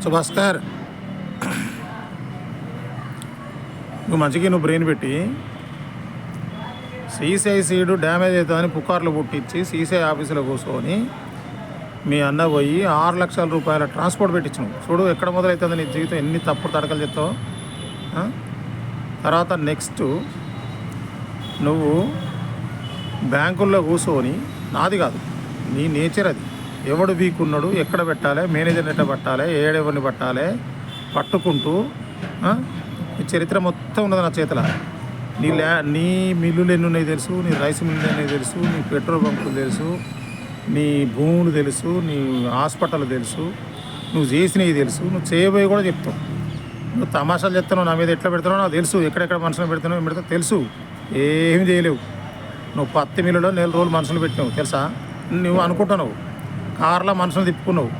బొత్స భాస్కర్, నువ్వు మంచిగా నువ్వు బ్రెయిన్ పెట్టి సీసీఐ సీడు డ్యామేజ్ అవుతుందని పుకార్లు పుట్టించి సీసీఐ ఆఫీసులో కూర్చొని మీ అన్న పోయి 6 లక్షల రూపాయల ట్రాన్స్పోర్ట్ పెట్టించినావు. చూడు ఎక్కడ మొదలవుతుంది నీ జీవితం, ఎన్ని తప్పుడు తడకలు చెప్తావు. తర్వాత నెక్స్ట్ నువ్వు బ్యాంకుల్లో కూర్చొని, నాది కాదు నీ నేచర్ అది, ఎవడు వీక్ ఉన్నాడు, ఎక్కడ పెట్టాలి, మేనేజర్ ఎట్లా పట్టాలి, ఏడెవరిని పట్టాలి పట్టుకుంటూ ఈ చరిత్ర మొత్తం ఉన్నది నా చేతిలో. నీ మిల్లులు ఎన్ని ఉన్నాయి తెలుసు, నీ రైస్ మిల్లులు ఎన్ని తెలుసు, నీ పెట్రోల్ బంకులు తెలుసు, నీ భూములు తెలుసు, నీ హాస్పిటల్ తెలుసు, నువ్వు చేసినవి తెలుసు, నువ్వు చేయబోయి కూడా చెప్తావు. నువ్వు తమాషాలు చెప్తున్నావు, నా మీద ఎట్లా పెడుతున్నావు నాకు తెలుసు, ఎక్కడెక్కడ మనుషులు పెడుతున్నావు తెలుసు. ఏమి చేయలేవు. నువ్వు 10 మిల్లులో 4 రోజులు మనుషులు పెట్టినావు తెలుసా. నువ్వు అనుకుంటున్నావు కార్లో మనుషులు తిప్పుకున్నావు,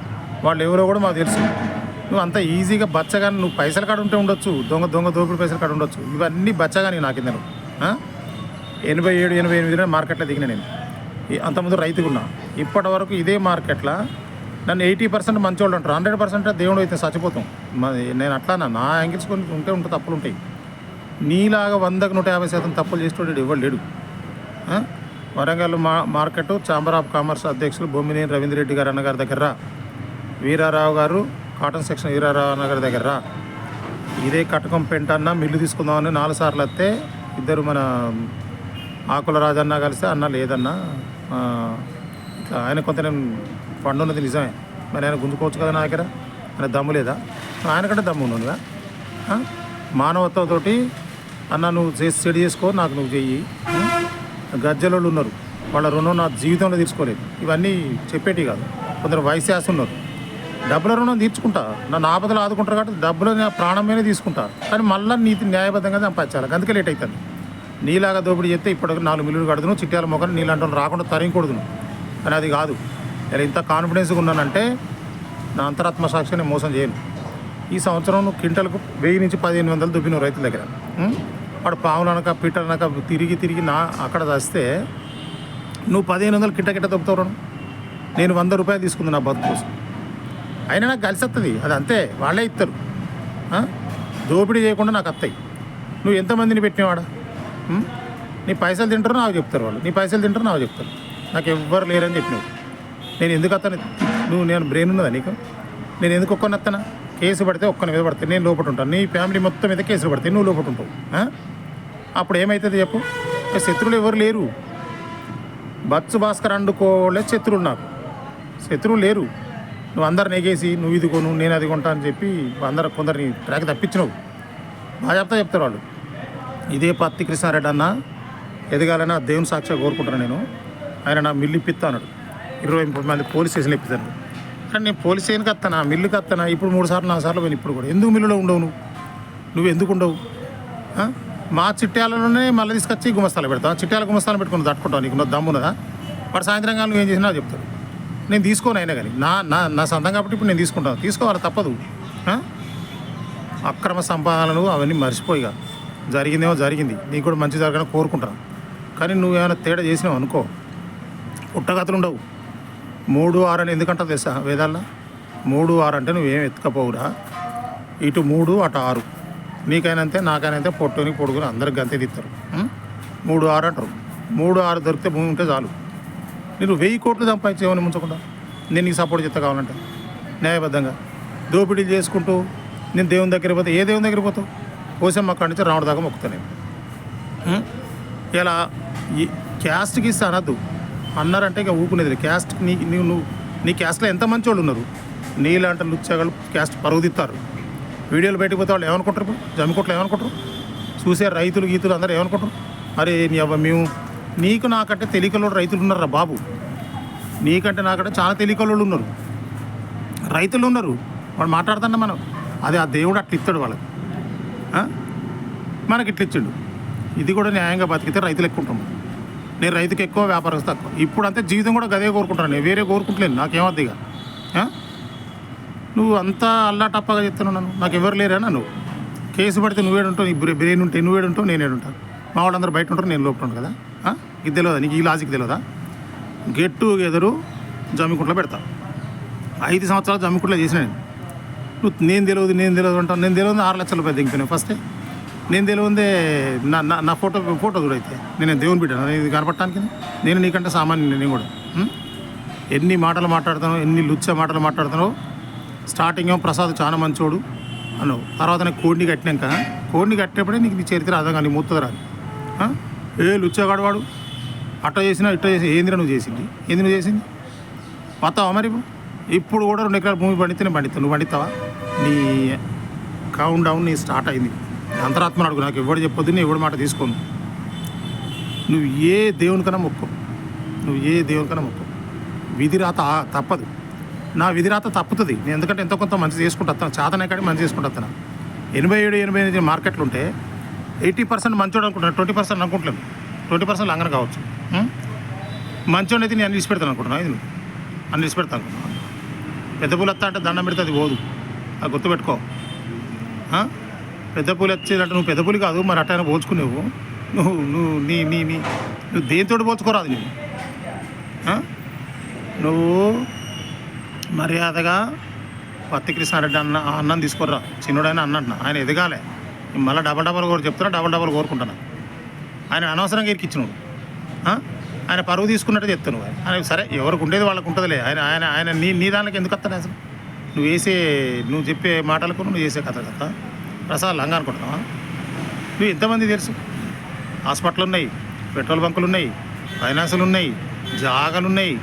వాళ్ళు ఎవరో కూడా మాకు తెలుసు. నువ్వు అంత ఈజీగా బచ్చగాని, నువ్వు పైసలు కాడ ఉంటే ఉండొచ్చు, దొంగ దోపిడి పైసలు కాడ ఉండొచ్చు, ఇవన్నీ బచ్చగాని నా కింద. 87, 88 మార్కెట్లో దిగిన నేను. అంతకుముందు రైతుకున్నా. ఇప్పటి వరకు ఇదే మార్కెట్లో నన్ను 80% మంచోళ్ళు అంటారు, 100% దేవుడు అయితే చచ్చిపోతాం. నేను అట్లా నా యాంగిల్స్ కొన్ని ఉంటే తప్పులు ఉంటాయి. నీలాగా 100కు 150% తప్పులు చేసేటోడు ఎవరు లేడు. Warangal market chamber of commerce అధ్యక్షులు బొమ్మినేని రవీంద్ర రెడ్డి గారు అన్నగారి దగ్గర, వీరారావు గారు కాటన్ సెక్షన్ వీరారావు అన్నగారి దగ్గర, ఇదే కటకం పెంట అన్న మిల్లు తీసుకుందామని 4 సార్లు వస్తే ఇద్దరు మన ఆకుల రాజన్న కలిస్తే అన్న లేదన్నా ఇట్లా ఆయన కొంత నేను ఫండ్ ఉన్నది నిజమే, మరి ఆయన గుంజుకోవచ్చు కదా నా దగ్గర, ఆయన దమ్ము లేదా, ఆయన కంటే దమ్ము ఉన్నదిగా. మానవత్వంతో అన్న నువ్వు చేసి సెడి చేసుకో, నాకు నువ్వు చెయ్యి. గజ్జలోళ్ళు ఉన్నారు, వాళ్ళ రుణం నా జీవితంలో తీర్చుకోలేదు. ఇవన్నీ చెప్పేటి కాదు. కొందరు వయసు ఉన్నారు, డబ్బుల రుణం తీర్చుకుంటా, నన్ను ఆపదలు ఆదుకుంటారు కాబట్టి డబ్బులు నా ప్రాణం మీద తీసుకుంటా, కానీ మళ్ళీ నీతి న్యాయబద్ధంగా సంపాదించాలి. అందుకే లేట్ అవుతుంది. నీలాగా దోపిడీ చేస్తే ఇప్పటికి 4 మిల్లులు కడుతున్నావు, చిట్యాల మొక్కలు నీళ్ళంటే రాకుండా తరిగికూడదును. కానీ అది కాదు. నేను ఇంత కాన్ఫిడెన్స్గా ఉన్నానంటే నా అంతరాత్మ సాక్షిని మోసం చేయను. ఈ సంవత్సరం నువ్వు క్వింటల్కు 1000 నుంచి 1500 దుబ్బినావు రైతుల దగ్గర. వాడు పావులు అనక పిట్టలు అనక తిరిగి అక్కడ వస్తే నువ్వు 1500 కిట్ట దొబ్బుతావు. నేను 100 రూపాయలు తీసుకుంది నా బతుకు కోసం. అయినా నాకు కలిసి వస్తుంది, అది అంతే, వాళ్ళే ఇస్తారు. దోపిడీ చేయకుండా నాకు వస్తాయి. నువ్వు ఎంతమందిని పెట్టినవాడా? నీ పైసలు తింటారు నాకు చెప్తారు వాళ్ళు, నీ పైసలు తింటారు నాకు చెప్తారు. నాకు ఎవ్వరు లేరని చెప్పినావు. నేను ఎందుకు వస్తాను? నేను బ్రెయిన్ ఉన్నదా నీకు? నేను ఎందుకు ఒక్కని వస్తానా? కేసు పడితే ఒక్కని మీద పడితే నేను లోపల ఉంటాను, నీ ఫ్యామిలీ మొత్తం మీద కేసులు పడితే నువ్వు లోపల ఉంటావు. అప్పుడు ఏమవుతుంది చెప్పు? శత్రువులు ఎవరు లేరు. బొత్స భాస్కర్ అండుకోలే శత్రువులు, నాకు శత్రువులు లేరు. నువ్వు అందరు నెగేసి నువ్వు ఇది కొను నేను అది కొంటా అని చెప్పి కొందరిని ట్రాక్ తప్పించినావు. బాగా చెప్తారు వాళ్ళు. ఇదే పత్తి కృష్ణారెడ్డి అన్న ఎదగాలని ఆ దేవుని సాక్షిగా కోరుకుంటాను నేను. ఆయన నా మిల్లు ఇప్పిస్తా అన్నాడు, 20 మంది పోలీస్ స్టేషన్లు ఇప్పిస్తాను. కానీ నేను పోలీస్ స్టేషన్కి వస్తానా, మిల్లుకి వస్తానా? ఇప్పుడు 3 సార్లు 4 సార్లు పోయిన. ఇప్పుడు కూడా ఎందుకు మిల్లులో ఉండవు? నువ్వు ఎందుకు ఉండవు? మా చిట్యాలలోనే మళ్ళీ తీసుకొచ్చి గుమస్తాలు పెడతావు. చిట్యాల గుమస్తాలు పెట్టుకుని తట్టుకుంటావు. నీకు దమ్మున్నదా? వాడు సాయంత్రం కాలం నువ్వు ఏం చేసినా చెప్తాడు. నేను తీసుకోను అయినా కానీ నా సొంతం కాబట్టి ఇప్పుడు నేను తీసుకుంటాను. తీసుకోవాలి, తప్పదు. అక్రమ సంపాదనలు అవన్నీ మర్చిపోయిగా, జరిగిందేమో జరిగింది, నీకు కూడా మంచి జరగాలని కోరుకుంటాను. కానీ నువ్వు ఏమైనా తేడా చేసినావు అనుకో, పుట్టగతులు ఉండవు. 3, 6 అని ఎందుకంటావు తెలుసా వేదాల్లో? 3, 6 అంటే నువ్వేం ఎత్తుకపోవురా. ఇటు 3 అటు 6, నీకైనంతే నాకైనంతే, పొట్టుని పొడుగుని అందరికి గంతే తీస్తారు. 3, 6 అంటారు. 3, 6 దొరికితే భూమి ఉంటే చాలు. నేను 1000 కోట్లు సంపాదించేవని ముంచకుండా నేను నీకు సపోర్ట్ చేస్తా కావాలంటే న్యాయబద్ధంగా. దోపిడీలు చేసుకుంటూ నేను దేవుని దగ్గర పోతే ఏ దేవుని దగ్గర పోతావు? పోసమ్మ అక్కడి నుంచి రావడం దాకా మొక్కుతాను నేను. ఇలా ఈ క్యాస్ట్కి ఇస్తే అనద్దు అన్నారంటే ఇక ఊపునేది. క్యాస్ట్ నీ క్యాస్ట్లో ఎంత మంచి వాళ్ళు ఉన్నారు. నీలాంటి లుచ్చగాళ్ళు క్యాస్ట్ పరుగుదిస్తారు. వీడియోలు బయటకు పోతే వాళ్ళు ఏమనుకుంటారు? జమ్మికోట్లు ఏమనుకుంటారు? చూసే రైతులు గీతులు అందరూ ఏమనుకుంటారు? అరే మేము నీకు నాకంటే తెలియకలోడు రైతులు ఉన్నారా బాబు? నీకంటే నాకంటే చాలా తెలియకలోళ్ళు ఉన్నారు, రైతులు ఉన్నారు. వాడు మాట్లాడుతున్నా మనం అదే ఆ దేవుడు అట్లా ఇస్తాడు వాళ్ళకి, మనకి ఇట్లా ఇచ్చాడు. ఇది కూడా న్యాయంగా బతికితే రైతులు ఎక్కువ ఉంటాము. నేను రైతుకి ఎక్కువ, వ్యాపారస్తు తక్కువ. ఇప్పుడు అంతే జీవితం కూడా గదే కోరుకుంటాను నేను, వేరే కోరుకుంటలేను. నాకేమద్దు ఇక. నువ్వు అంతా అల్లా టప్పగా చెప్తున్నావు నన్ను, నాకు ఎవరు లేరా? నువ్వు కేసు పడితే నువ్వేడుంటావు, నీ బ్రెయిన్ ఉంటే నువ్వేడుంటావు, నేనేడుంటాను. మా వాళ్ళందరూ బయట ఉంటారు, నేను లోపల ఉంటాను కదా. ఇది తెలియదా నీకు? ఈ లాజిక్ తెలియదా? గెట్ టుగెదరు జమ్మికుంటలో పెడతా. 5 సంవత్సరాలు జమ్మికుంటలో చేసిన నేను. నువ్వు నేను తెలియదు అంటావు. నేను తెలియదు 6 లక్షల రూపాయలు దింపినావు ఫస్టే. నేను తెలియదే నా ఫోటో చూడైతే నేను దేవుని బిడ్డ ఇది కనపడటానికి. నేను నీకంటే సామాన్యుని నేను కూడా. ఎన్ని మాటలు మాట్లాడుతున్నావు, ఎన్ని లుచ్చ మాటలు మాట్లాడుతున్నావు. స్టార్టింగ్ ఏమో ప్రసాద్ చాలా మంచోడు అన్నావు. తర్వాత నేను కోడిని కట్టినప్పుడే నీకు నీ చరిత్ర అర్థం కానీ మూతుంది రాదు. లుచ్చగాడు వాడు అట్ట చేసినా ఇట్ట చేసి ఏందిరా నువ్వు చేసింది వస్తావా మరి? ఇప్పుడు కూడా 2 ఎకరాల భూమి పండితే నేను పండిస్తాను. నువ్వు పండిస్తావా? నీ కౌంట్ డౌన్ నీ స్టార్ట్ అయింది. అంతరాత్మ అడుగు. నాకు ఎవడు చెప్పొద్దు, నేను ఎవడి మాట తీసుకోను. నువ్వు ఏ దేవునికన్నా మొక్కు, విధిరాత తప్పదు. నా విధిరాత తప్పుతుంది. నేను ఎందుకంటే ఎంతో కొంత మంచి చేసుకుంటా వస్తాను. చాతనే కాడి మంచి చేసుకుంటా వస్తాను. 87-88 మార్కెట్లు ఉంటే 80% మంచోడు అనుకుంటున్నాను, 20% అనుకుంటలేము. 20% లంగన కావచ్చు. మంచోడు అయితే నేను అన్ని పెడతాను అనుకుంటున్నాను. ఇది అన్ని పెడతాను అనుకుంటున్నాను. పెద్ద పూలు వస్తా అంటే దండం పెడితే అది పోదు. అది గుర్తుపెట్టుకో. పెద్ద పూలు వచ్చేదంటే నువ్వు పెద్ద పూలు కాదు మరి అట్టైనా పోల్చుకునేవు. నువ్వు దేనితోటి పోల్చుకోరాదు. నువ్వు మర్యాదగా పత్తి కృష్ణారెడ్డి అన్నం తీసుకురా. చిన్నోడైనా అన్నట్టు ఆయన ఎదగాలి. మళ్ళీ డబల్ చెప్తున్నా, కోరుకుంటున్నా. ఆయన అనవసరంగా ఇరికిచ్చినాడు. ఆయన పరువు తీసుకున్నట్టు చెప్తాను. ఆయన సరే ఎవరికి ఉండేది వాళ్ళకు ఉంటుందిలే. ఆయన నీ దానికి ఎందుకు వస్తాడు అసలు? నువ్వు చెప్పే మాటలకు నువ్వు చేసే కథ ప్రసాద్ లంగా అనుకుంటున్నావా? నువ్వు ఎంతమంది తెలుసు? హాస్పిటల్ ఉన్నాయి, పెట్రోల్ బంకులు ఉన్నాయి, ఫైనాన్సులు ఉన్నాయి, జాగాలు ఉన్నాయి,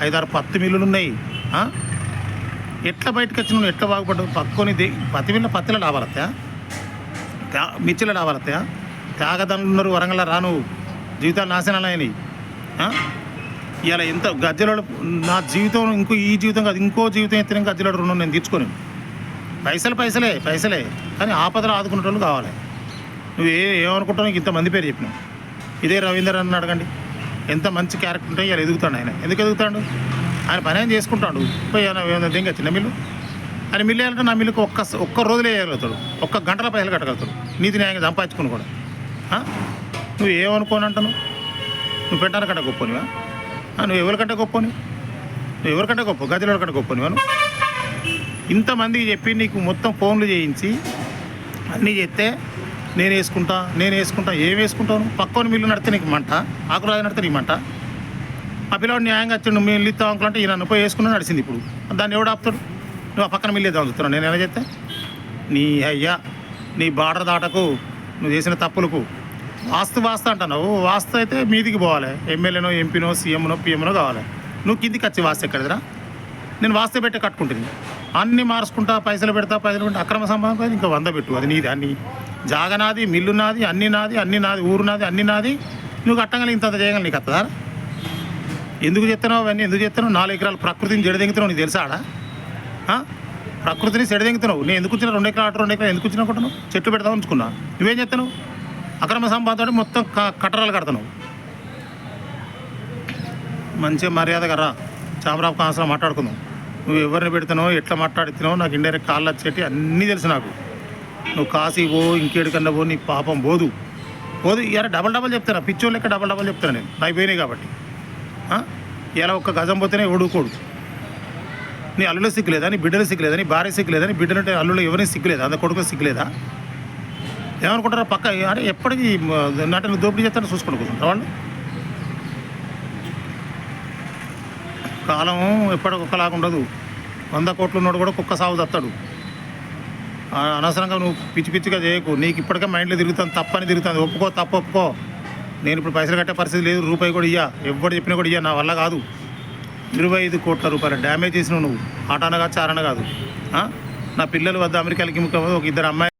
5-6 పత్తి మిల్లులు ఉన్నాయి. ఎట్లా బయటకు వచ్చి నువ్వు ఎట్లా బాగుపడ్డావు? పత్తిలో లాభాలు వస్తాయా? మిర్చిలో లాభాలు వస్తాయా? త్యాగదానులు ఉన్నారు వరంగల్లో. రాను జీవితాలు నాశనాలు అయినాయి. ఇలా ఎంత గజ్జలో నా జీవితం ఈ జీవితం కాదు, ఇంకో జీవితం ఎత్తిన గజ్జలో రుణం నేను తీర్చుకొని. పైసలే కానీ ఆపదలు ఆదుకునే వాళ్ళు కావాలి. నువ్వు ఏమనుకుంటావు? నీకు ఇంతమంది పేరు చెప్పినావు. ఇదే రవీందర్ అని అడగండి. ఎంత మంచి క్యారెక్టర్ ఉంటే ఇలా ఎదుగుతాడు. ఆయన ఎందుకు ఎదుగుతాడు? ఆయన పని ఆయన చేసుకుంటాడు. పోయి దింగ చిన్న మిల్లు ఆయన మిల్లు వేయాలంటే నా మిల్లుకు ఒక్క రోజులే వేయగలుగుతాడు. 1 గంటల పైసలు కట్టగలుగుతాడు. నీతి న్యాయంగా సంపాదించుకుని కూడా. నువ్వు ఏమనుకోని అంటాను? నువ్వు పెట్టాను కంటే గొప్పనివా? నువ్వు ఎవరికంటే గొప్పని? గదిలో కంటే గొప్పనివా? నువ్వు ఇంతమందికి చెప్పి నీకు మొత్తం ఫోన్లు చేయించి అన్నీ చెప్తే నేను వేసుకుంటా ఏం వేసుకుంటాను? పక్కన మిల్లు నడితే నీకు మంట, ఆకురాజు నడితే నీకు మంట. ఆ పిల్లవాడు న్యాయంగా వచ్చాడు. నువ్వు మిల్లు ఇస్తావు అనుకుంటే ఈయన పోయి వేసుకున్నా నడిచింది. ఇప్పుడు దాన్ని ఎవడు ఆపుతాడు? నువ్వు ఆ పక్కన మిల్లు వేద్దాం చూస్తున్నావు. నేను ఎలా చెప్తే నీ బార్డర్ దాటకు, నువ్వు చేసిన తప్పులకు. వాస్తు అంటున్నావు. వాస్తు అయితే మీదికి పోవాలి. ఎమ్మెల్యేనో, ఎంపీనో, సీఎంనో, పిఎంనో కావాలి. నువ్వు కిందికి వచ్చి వాస్తు ఎక్కడదిరా? నేను వాస్తు పెట్టి కట్టుకుంటుంది. అన్నీ మార్చుకుంటా, పైసలు పెడతా అక్రమ సంపాదన ఇంకా 100 పెట్టు. అది నీది. అన్నీ జాగ నాది, మిల్లు నాది, అన్నీ నాది, ఊరు నాది, అన్నీ నాది. నువ్వు కట్టగలి ఇంత చేయగలి. నీకు వస్తుందా? ఎందుకు చెప్తున్నావు అవన్నీ? 4 ఎకరాల ప్రకృతిని జడదెంగుతున్నావు. నీకు తెలుసాడా? ప్రకృతిని చెడదెంగుతున్నావు. నేను ఎందుకు వచ్చినా 2 ఎకరాలు 2 ఎకరాలు ఎందుకు వచ్చినా అనుకుంటున్నావు? చెట్టు పెడతావు ఉంచుకున్నా. నువ్వేం చెప్తావు? అక్రమ సంపాదన మొత్తం కట్టడాలు కడతావు. మంచిగా మర్యాదగా రా. చామరాపు కాన్సలో మాట్లాడుకుందాం. నువ్వు ఎవరిని పెడుతున్నావు, ఎట్లా మాట్లాడుతున్నావు నాకు ఇండైరెక్ట్ కాళ్ళు వచ్చేటి అన్నీ తెలుసు నాకు. నువ్వు కాశీ పో, ఇంకేడికన్నా పో, నీ పాపం పోదు. ఇలా డబల్ చెప్తాను. పిచ్చోళ్ళు లెక్క డబల్ చెప్తాను నేను. నాకు పోయినాయి కాబట్టి. ఇలా 1 గజం పోతేనే ఓడుకోడు. నీ అల్లులో సిక్కులేదా? నీ బిడ్డలు సిక్కులేదా? నీ భార్య సిక్కులేదా? నీ బిడ్డలంటే అల్లులో ఎవరిని సిక్కులేదా? అంత కొడుకు సిక్కులేదా? ఏమనుకుంటారా? పక్క అంటే ఎప్పటికీ నాటిని దోపిడీ చేస్తాను చూసుకుంటూ కూర్చుంటారు వాళ్ళు. కాలం ఎప్పటికొక్కలాగా ఉండదు. 100 కోట్లు ఉన్నాడు కూడా కుక్క సాగు తస్తాడు. అనవసరంగా నువ్వు పిచ్చిగా చేయకు. నీకు ఇప్పటికే మైండ్లో తిరుగుతుంది, తప్పని తిరుగుతుంది. ఒప్పుకో. నేను ఇప్పుడు పైసలు కట్టే పరిస్థితి లేదు. రూపాయి కూడా ఇయ్యా. ఎవరు చెప్పినా కూడా ఇయ్యా. నా వల్ల కాదు. 25 కోట్ల రూపాయలు డ్యామేజ్ చేసినావు నువ్వు. ఆటాన కాదు, చారణ కాదు. నా పిల్లలు వద్ద అమెరికాలకి ఒక 2 అమ్మాయి